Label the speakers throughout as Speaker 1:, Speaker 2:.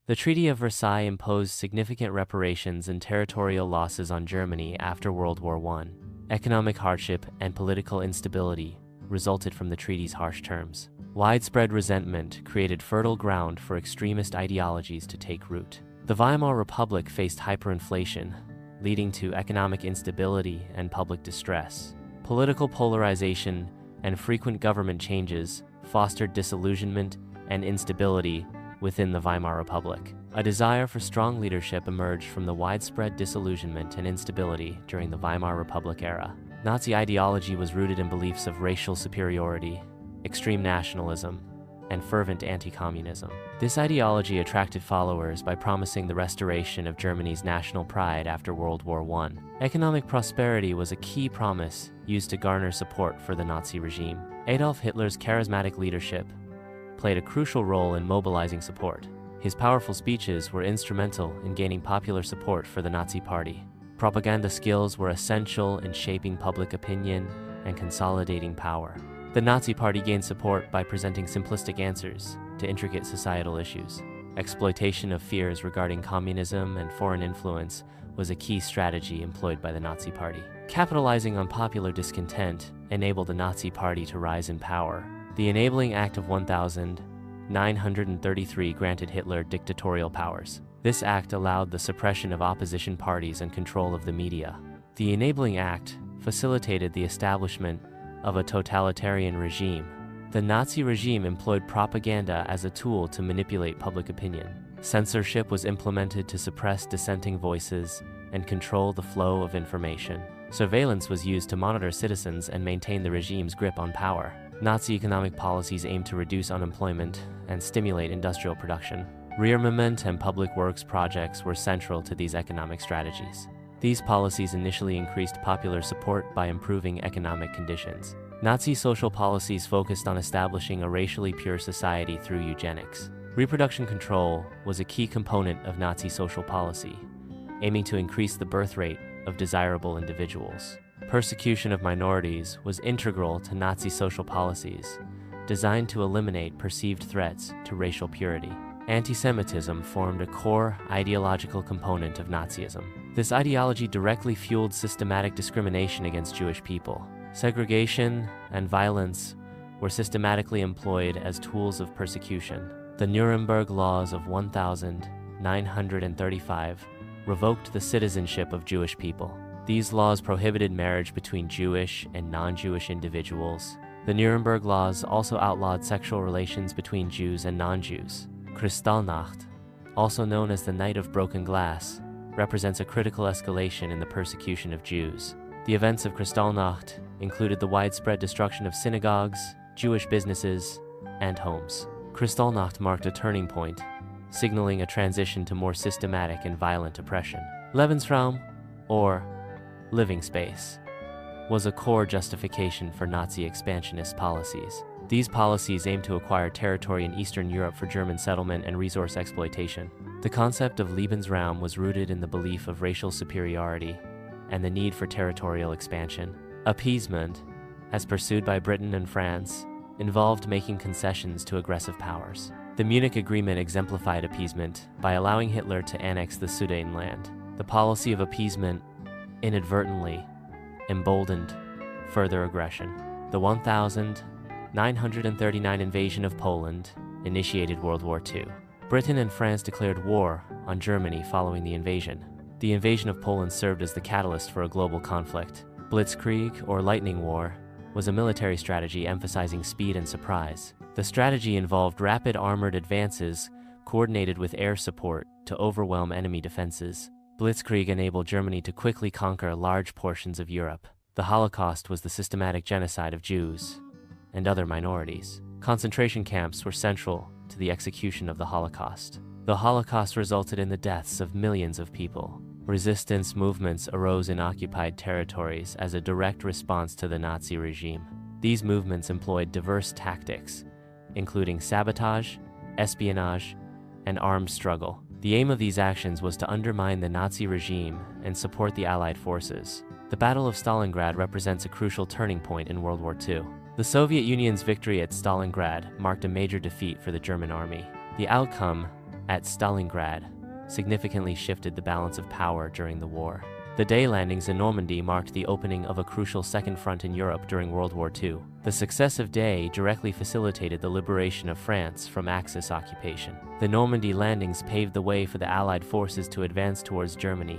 Speaker 1: The Treaty of Versailles imposed significant reparations and territorial losses on Germany after World War I. Economic hardship and political instability resulted from the treaty's harsh terms. Widespread resentment created fertile ground for extremist ideologies to take root. The Weimar Republic faced hyperinflation, leading to economic instability and public distress. Political polarization and frequent government changes fostered disillusionment and instability within the Weimar Republic. A desire for strong leadership emerged from the widespread disillusionment and instability during the Weimar Republic era. Nazi ideology was rooted in beliefs of racial superiority, extreme nationalism, and fervent anti-communism. This ideology attracted followers by promising the restoration of Germany's national pride after World War I. Economic prosperity was a key promise used to garner support for the Nazi regime. Adolf Hitler's charismatic leadership played a crucial role in mobilizing support. His powerful speeches were instrumental in gaining popular support for the Nazi Party. Propaganda skills were essential in shaping public opinion and consolidating power. The Nazi Party gained support by presenting simplistic answers to intricate societal issues. Exploitation of fears regarding communism and foreign influence was a key strategy employed by the Nazi Party. Capitalizing on popular discontent enabled the Nazi Party to rise in power. The Enabling Act of 1933 granted Hitler dictatorial powers. This act allowed the suppression of opposition parties and control of the media. The Enabling Act facilitated the establishment of a totalitarian regime. The Nazi regime employed propaganda as a tool to manipulate public opinion. Censorship was implemented to suppress dissenting voices and control the flow of information. Surveillance was used to monitor citizens and maintain the regime's grip on power. Nazi economic policies aimed to reduce unemployment and stimulate industrial production. Rearmament and public works projects were central to these economic strategies. These policies initially increased popular support by improving economic conditions. Nazi social policies focused on establishing a racially pure society through eugenics. Reproduction control was a key component of Nazi social policy, aiming to increase the birth rate of desirable individuals. Persecution of minorities was integral to Nazi social policies, designed to eliminate perceived threats to racial purity. Anti-Semitism formed a core ideological component of Nazism. This ideology directly fueled systematic discrimination against Jewish people. Segregation and violence were systematically employed as tools of persecution. The Nuremberg Laws of 1935 revoked the citizenship of Jewish people. These laws prohibited marriage between Jewish and non-Jewish individuals. The Nuremberg Laws also outlawed sexual relations between Jews and non-Jews. Kristallnacht, also known as the Night of Broken Glass, represents a critical escalation in the persecution of Jews. The events of Kristallnacht included the widespread destruction of synagogues, Jewish businesses, and homes. Kristallnacht marked a turning point, signaling a transition to more systematic and violent oppression. Lebensraum, or living space, was a core justification for Nazi expansionist policies. These policies aimed to acquire territory in Eastern Europe for German settlement and resource exploitation. The concept of Lebensraum was rooted in the belief of racial superiority and the need for territorial expansion. Appeasement, as pursued by Britain and France, involved making concessions to aggressive powers. The Munich Agreement exemplified appeasement by allowing Hitler to annex the Sudetenland. The policy of appeasement inadvertently emboldened further aggression. The 1939 invasion of Poland initiated World War II. Britain and France declared war on Germany following the invasion. The invasion of Poland served as the catalyst for a global conflict. Blitzkrieg, or lightning war, was a military strategy emphasizing speed and surprise. The strategy involved rapid armored advances coordinated with air support to overwhelm enemy defenses. Blitzkrieg enabled Germany to quickly conquer large portions of Europe. The Holocaust was the systematic genocide of Jews and other minorities. Concentration camps were central to the execution of the Holocaust. The Holocaust resulted in the deaths of millions of people. Resistance movements arose in occupied territories as a direct response to the Nazi regime. These movements employed diverse tactics, including sabotage, espionage, and armed struggle. The aim of these actions was to undermine the Nazi regime and support the Allied forces. The Battle of Stalingrad represents a crucial turning point in World War II. The Soviet Union's victory at Stalingrad marked a major defeat for the German army. The outcome at Stalingrad significantly shifted the balance of power during the war. The day landings in Normandy marked the opening of a crucial second front in Europe during World War II. The success of Day directly facilitated the liberation of France from Axis occupation. The Normandy landings paved the way for the Allied forces to advance towards Germany,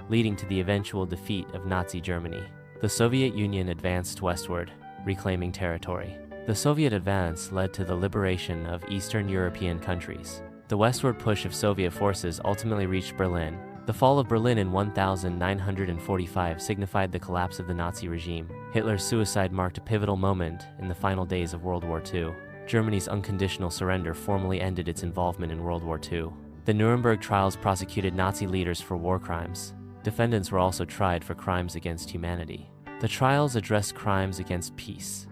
Speaker 1: leading to the eventual defeat of Nazi Germany. The Soviet Union advanced westward, reclaiming territory. The Soviet advance led to the liberation of Eastern European countries. The westward push of Soviet forces ultimately reached Berlin. The fall of Berlin in 1945 signified the collapse of the Nazi regime. Hitler's suicide marked a pivotal moment in the final days of World War II. Germany's unconditional surrender formally ended its involvement in World War II. The Nuremberg trials prosecuted Nazi leaders for war crimes. Defendants were also tried for crimes against humanity. The trials addressed crimes against peace,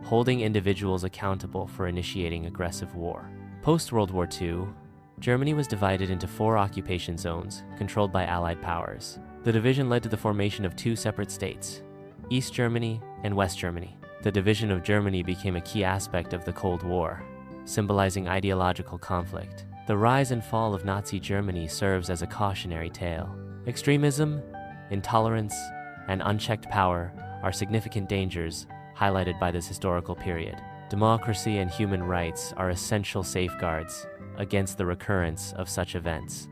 Speaker 1: holding individuals accountable for initiating aggressive war. Post-World War II, Germany was divided into 4 occupation zones, controlled by Allied powers. The division led to the formation of 2 separate states, East Germany and West Germany. The division of Germany became a key aspect of the Cold War, symbolizing ideological conflict. The rise and fall of Nazi Germany serves as a cautionary tale. Extremism, intolerance, and unchecked power are significant dangers highlighted by this historical period. Democracy and human rights are essential safeguards against the recurrence of such events.